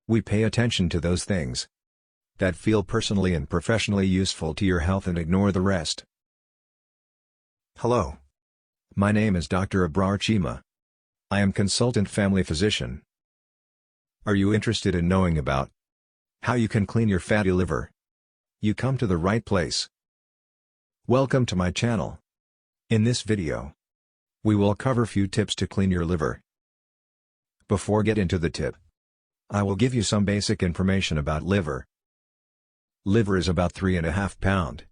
We pay attention to those things that feel personally and professionally useful to your health and ignore the rest. Hello. My name is Dr. Abrar Cheema. I am consultant family physician. Are you interested in knowing about how you can clean your fatty liver? You come to the right place. Welcome to my channel. In this video, we will cover few tips to clean your liver. Before get into the tip, I will give you some basic information about liver. Liver is about 3.5 pounds.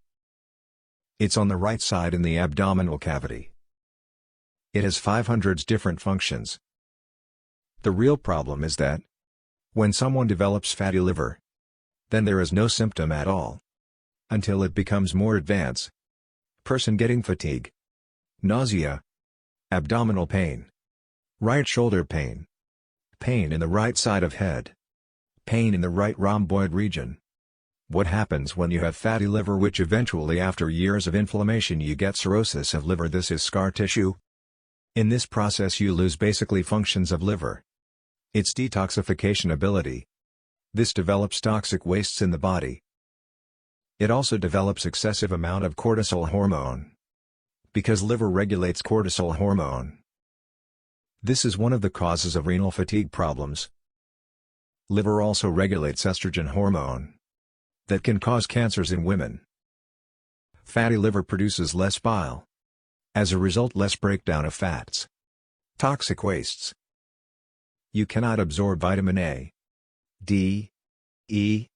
It's on the right side in the abdominal cavity. It has 500 different functions. The real problem is that when someone develops fatty liver, then there is no symptom at all until it becomes more advanced. Person getting fatigue, nausea, abdominal pain, right shoulder pain, pain in the right side of head, pain in the right rhomboid region. What happens when you have fatty liver, which eventually after years of inflammation you get cirrhosis of liver? This is scar tissue. In this process you lose basically functions of liver. Its detoxification ability. This develops toxic wastes in the body. It also develops excessive amount of cortisol hormone, because liver regulates cortisol hormone. This is one of the causes of renal fatigue problems. Liver also regulates estrogen hormone that can cause cancers in women. Fatty liver produces less bile. As a result, less breakdown of fats. Toxic wastes. You cannot absorb vitamin A, D, E,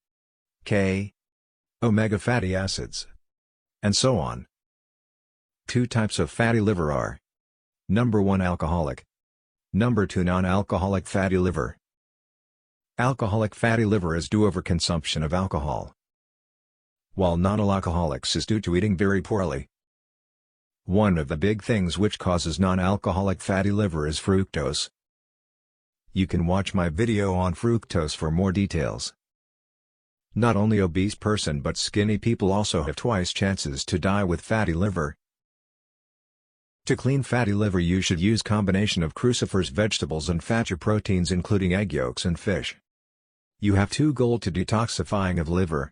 K, omega fatty acids, and so on. Two types of fatty liver are: number 1, alcoholic. Number 2, non-alcoholic fatty liver. Alcoholic fatty liver is due to overconsumption of alcohol, while non-alcoholics is due to eating very poorly. One of the big things which causes non-alcoholic fatty liver is fructose. You can watch my video on fructose for more details. Not only obese person but skinny people also have twice chances to die with fatty liver. To clean fatty liver you should use combination of cruciferous vegetables and fatty proteins including egg yolks and fish. You have two goals to detoxifying of liver.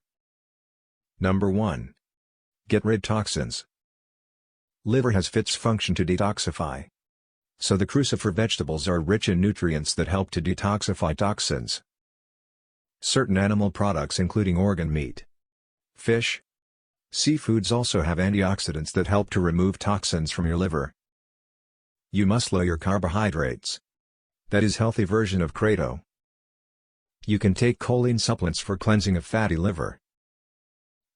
Number 1. Get rid toxins. Liver has fits function to detoxify. So the crucifer vegetables are rich in nutrients that help to detoxify toxins. Certain animal products including organ meat, fish, seafoods also have antioxidants that help to remove toxins from your liver. You must lower your carbohydrates. That is healthy version of keto. You can take choline supplements for cleansing of fatty liver.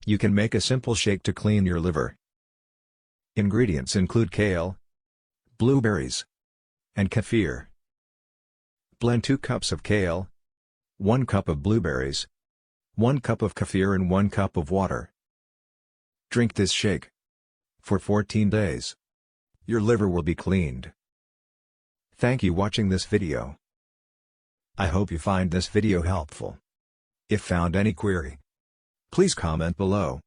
You can make a simple shake to clean your liver. Ingredients include kale, blueberries, and kefir. Blend 2 cups of kale, 1 cup of blueberries, 1 cup of kefir and 1 cup of water. Drink this shake. For 14 days, your liver will be cleaned. Thank you for watching this video. I hope you find this video helpful. If found any query, please comment below.